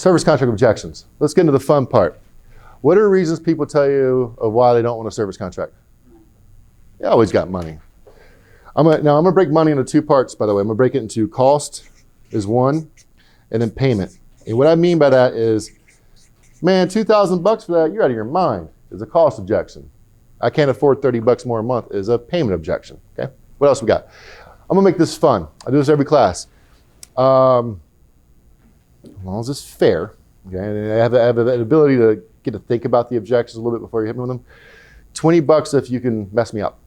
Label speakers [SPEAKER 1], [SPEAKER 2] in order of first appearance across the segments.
[SPEAKER 1] service contract objections. Let's get into the fun part. What are reasons people tell you of why they don't want a service contract? You always got money. Now I'm gonna break money into two parts, by the way. I'm gonna break it into cost is one, and then payment. And what I mean by that is, man, $2,000 for that, you're out of your mind, is a cost objection. I can't afford $30 more a month is a payment objection, okay? What else we got? I'm gonna make this fun. I do this every class. As long as it's fair, okay? And I have an ability to get to think about the objections a little bit before you hit me with them. $20 if you can mess me up.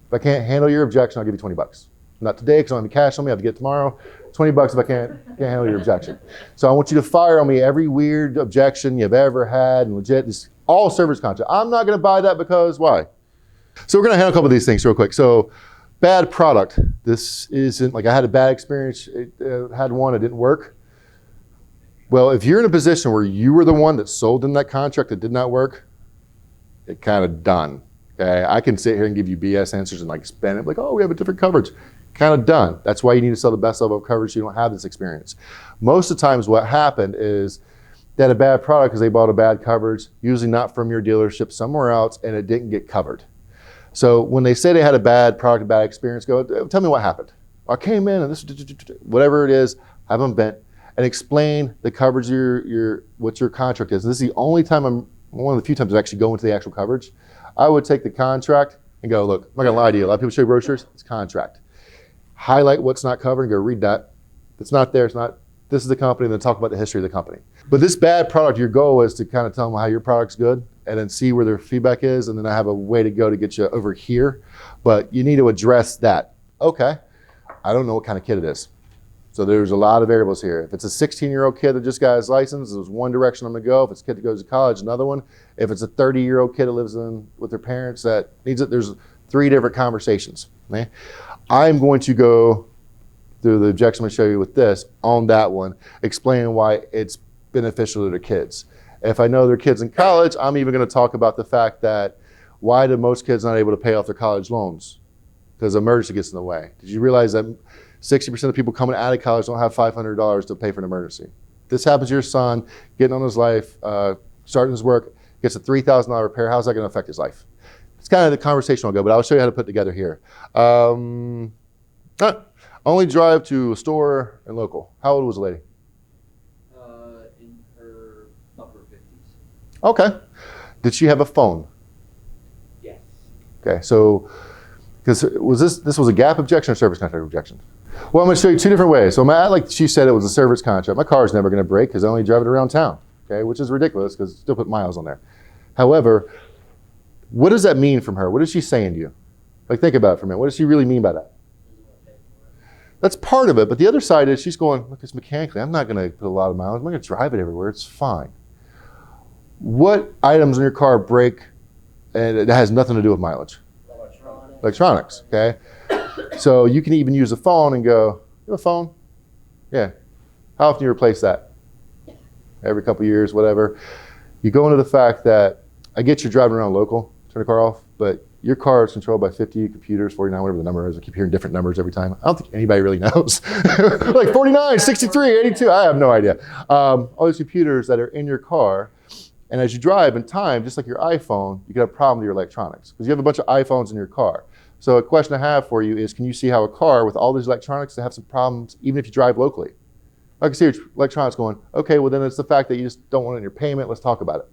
[SPEAKER 1] If I can't handle your objection, I'll give you $20. Not today, because I don't have any cash on me, I have to get it tomorrow. $20 if I can't handle your objection. So I want you to fire on me every weird objection you've ever had, and legit, it's all service contract. I'm not gonna buy that because why? So we're gonna handle a couple of these things real quick. So bad product. This isn't, like I had a bad experience, had one, it didn't work. Well, if you're in a position where you were the one that sold in that contract that did not work, it kind of done. Okay, I can sit here and give you BS answers and like spin it, like, oh, we have a different coverage. Kind of done. That's why you need to sell the best level of coverage so you don't have this experience. Most of the times what happened is they had a bad product because they bought a bad coverage, usually not from your dealership, somewhere else, and it didn't get covered. So when they say they had a bad product, a bad experience, go, tell me what happened. I came in and this, whatever it is, have them vent and explain the coverage what your contract is. And this is the only time one of the few times I actually go into the actual coverage. I would take the contract and go, look, I'm not gonna lie to you. A lot of people show you brochures, it's contract. Highlight what's not covered and go read that. If it's not there, it's not, this is the company, and then talk about the history of the company. But this bad product, your goal is to kind of tell them how your product's good and then see where their feedback is, and then I have a way to go to get you over here. But you need to address that. Okay, I don't know what kind of kid it is. So there's a lot of variables here. If it's a 16-year-old kid that just got his license, there's one direction I'm gonna go. If it's a kid that goes to college, another one. If it's a 30-year-old kid that lives with their parents that needs it, there's 3 different conversations. Okay? I'm going to go through the objection I'm gonna show you with this on that one, explaining why it's beneficial to their kids. If I know their kids in college, I'm even gonna talk about the fact that why do most kids not able to pay off their college loans? Because emergency gets in the way. Did you realize that 60% of people coming out of college don't have $500 to pay for an emergency? This happens to your son, getting on his life, starting his work, gets a $3,000 repair. How's that gonna affect his life? It's kind of the conversation I'll go, but I'll show you how to put it together here. Only drive to a store and local. How old was the lady?
[SPEAKER 2] In her upper 50s.
[SPEAKER 1] Okay. Did she have a phone?
[SPEAKER 2] Yes.
[SPEAKER 1] Okay, so, because this was a gap objection or service contract objection? Well, I'm gonna show you 2 different ways. So I'm at, like she said, it was a service contract. My car's never gonna break because I only drive it around town, okay, which is ridiculous because still put miles on there. However, what does that mean from her? What is she saying to you? Like, think about it for a minute. What does she really mean by that? That's part of it, but the other side is she's going, look, it's mechanically. I'm not gonna put a lot of miles. I'm gonna drive it everywhere. It's fine. What items in your car break and it has nothing to do with mileage? Electronics, okay? So you can even use a phone and go, you have a phone? Yeah. How often do you replace that? Every couple of years, whatever. You go into the fact that I get you driving around local, turn the car off, but your car is controlled by 50 computers, 49, whatever the number is. I keep hearing different numbers every time. I don't think anybody really knows. Like 49, 63, 82, I have no idea. All these computers that are in your car, and as you drive in time, just like your iPhone, you can have a problem with your electronics because you have a bunch of iPhones in your car. So a question I have for you is, can you see how a car with all these electronics to have some problems even if you drive locally? I can see your electronics going, okay, well then it's the fact that you just don't want it in your payment, let's talk about it.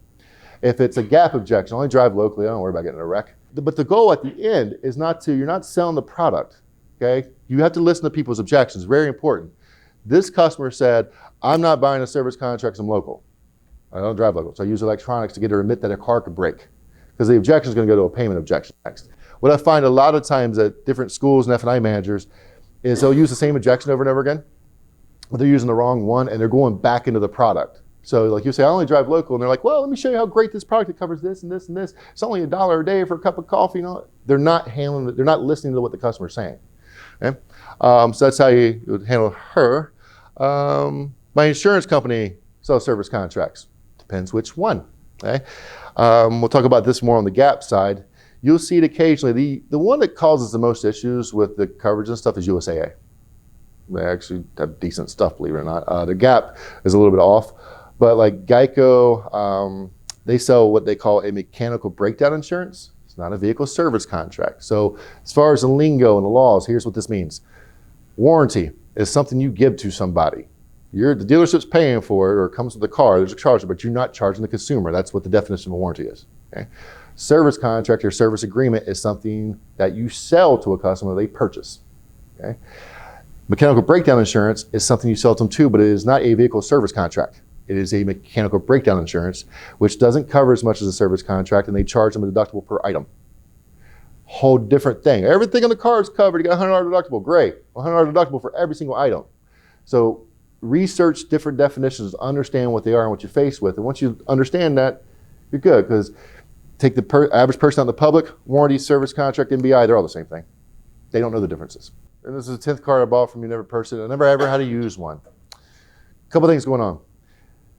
[SPEAKER 1] If it's a gap objection, only drive locally, I don't worry about getting in a wreck. But the goal at the end is you're not selling the product, okay? You have to listen to people's objections, very important. This customer said, I'm not buying a service contract because I'm local. I don't drive local, so I use electronics to get her to admit that a car could break. Because the objection is gonna go to a payment objection next. What I find a lot of times at different schools and F&I managers is they'll use the same objection over and over again, but they're using the wrong one and they're going back into the product. So like you say, I only drive local, and they're like, well, let me show you how great this product, it covers this and this and this. It's only $1 a day for a cup of coffee. You know, they're not handling it, they're not listening to what the customer's saying. Okay? So that's how you would handle her. My insurance company sells service contracts. Depends which one. Okay? We'll talk about this more on the gap side. You'll see it occasionally. The one that causes the most issues with the coverage and stuff is USAA. They actually have decent stuff, believe it or not. The gap is a little bit off, but like Geico, they sell what they call a mechanical breakdown insurance. It's not a vehicle service contract. So as far as the lingo and the laws, here's what this means. Warranty is something you give to somebody. The dealership's paying for it or it comes with the car, there's a charge, but you're not charging the consumer. That's what the definition of a warranty is. Okay? Service contract or service agreement is something that you sell to a customer they purchase. Okay? Mechanical breakdown insurance is something you sell to them too, but it is not a vehicle service contract. It is a mechanical breakdown insurance, which doesn't cover as much as a service contract, and they charge them a deductible per item. Whole different thing. Everything on the car is covered. You got a $100 deductible. Great. $100 deductible for every single item. So research different definitions, understand what they are and what you're faced with. And once you understand that, you're good. Because take the average person out in the public, warranty, service contract, MBI, they're all the same thing. They don't know the differences. And this is the 10th car I bought from you, never person. I never ever had to use one. A couple things going on.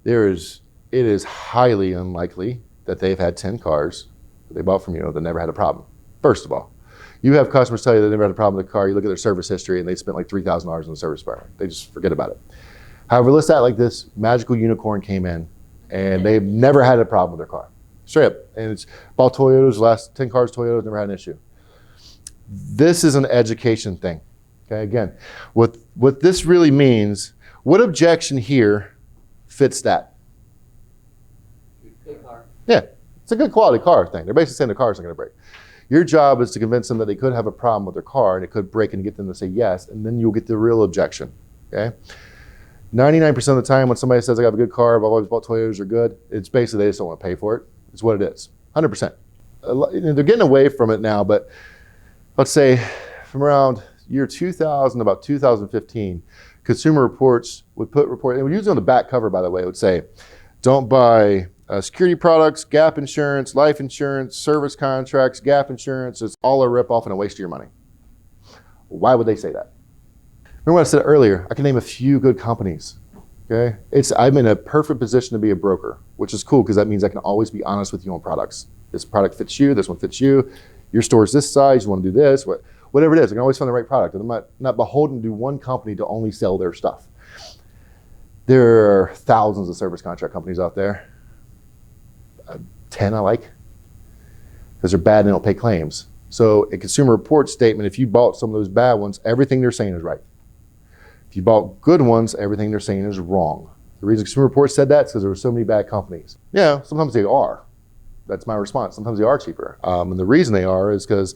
[SPEAKER 1] It is highly unlikely that they've had 10 cars that they bought from you that never had a problem. First of all, you have customers tell you they never had a problem with the car. You look at their service history and they spent like $3,000 in the service department. They just forget about it. However, let's act like this magical unicorn came in and they've never had a problem with their car. Straight up. And it's bought Toyotas, last 10 cars, Toyotas, never had an issue. This is an education thing. Okay, again, what this really means, what objection here fits that?
[SPEAKER 2] Good car.
[SPEAKER 1] Yeah, it's a good quality car thing. They're basically saying the car's not going to break. Your job is to convince them that they could have a problem with their car and it could break and get them to say yes, and then you'll get the real objection. Okay? 99% of the time when somebody says I got a good car, I've always bought Toyotas, are good, it's basically they just don't want to pay for it. It's what it is. 100%. They're getting away from it now, but let's say from around year 2000 about 2015, Consumer Reports would put report, and usually on the back cover, by the way, it would say, don't buy security products, gap insurance, life insurance, service contracts, gap insurance. It's all a ripoff and a waste of your money. Why would they say that? Remember what I said earlier, I can name a few good companies. Okay, I'm in a perfect position to be a broker, which is cool because that means I can always be honest with you on products. This product fits you, this one fits you, your store's this size, you want to do this, whatever it is, I can always find the right product. And I'm not beholden to one company to only sell their stuff. There are thousands of service contract companies out there. 10 I like, because they're bad and they don't pay claims. So a Consumer Reports statement, if you bought some of those bad ones, everything they're saying is right. If you bought good ones, everything they're saying is wrong. The reason Consumer Reports said that is because there were so many bad companies. Yeah, sometimes they are. That's my response. Sometimes they are cheaper. And the reason they are is because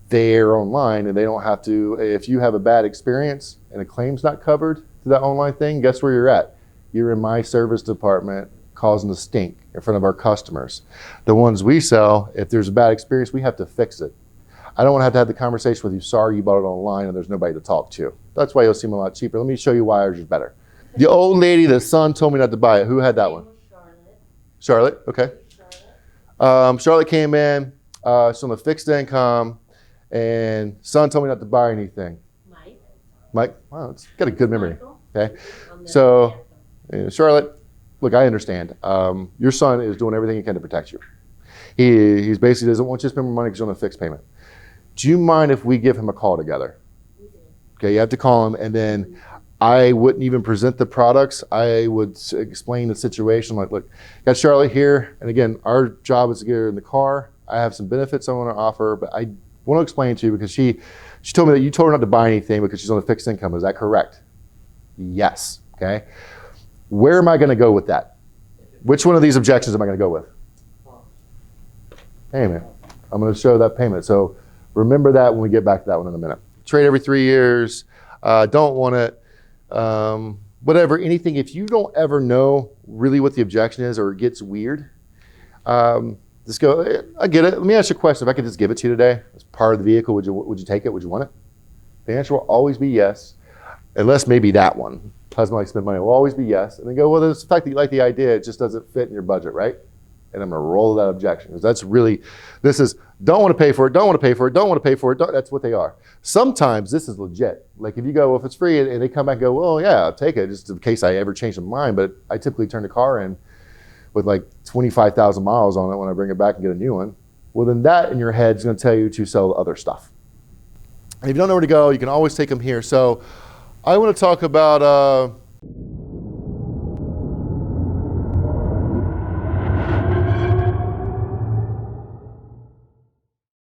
[SPEAKER 1] they're online and they don't have to, if you have a bad experience and a claim's not covered to that online thing, guess where you're at? You're in my service department causing the stink in front of our customers. The ones we sell, if there's a bad experience, we have to fix it. I don't want to have the conversation with you, sorry you bought it online and there's nobody to talk to. That's why you'll see them a lot cheaper. Let me show you why ours is better. The old lady, the son told me not to buy it. Who had that one? Charlotte, okay. Charlotte came in, she's on a fixed income, and son told me not to buy anything. Mike, wow, it's got a good memory. Okay, so Charlotte, look, I understand. Your son is doing everything he can to protect you. He basically doesn't want you to spend more money because you're on a fixed payment. Do you mind if we give him a call together? Okay, you have to call him, and then I wouldn't even present the products. I would explain the situation. Like, look, got Charlotte here, and again, our job is to get her in the car. I have some benefits I want to offer, but I want to explain to you because she told me that you told her not to buy anything because she's on a fixed income. Is that correct? Yes. Okay. Where am I going to go with that? Which one of these objections am I going to go with? Payment. I'm going to show that payment. So remember that when we get back to that one in a minute. Trade every 3 years. Don't want it. Whatever, anything. If you don't ever know really what the objection is or it gets weird, just go, I get it. Let me ask you a question. If I could just give it to you today as part of the vehicle, would you take it? Would you want it? The answer will always be yes, unless maybe that one. Husband likes to spend money. Will always be yes. And then go, well, it's the fact that you like the idea, it just doesn't fit in your budget, right? And I'm going to roll that objection because that's really, this is don't want to pay for it, don't want to pay for it, don't want to pay for it. That's what they are. Sometimes this is legit. Like if you go, well, if it's free and they come back and go, well, yeah, I'll take it just in case I ever change my mind. But I typically turn the car in with like 25,000 miles on it when I bring it back and get a new one. Well, then that in your head is going to tell you to sell other stuff. And if you don't know where to go, you can always take them here. So I want to talk about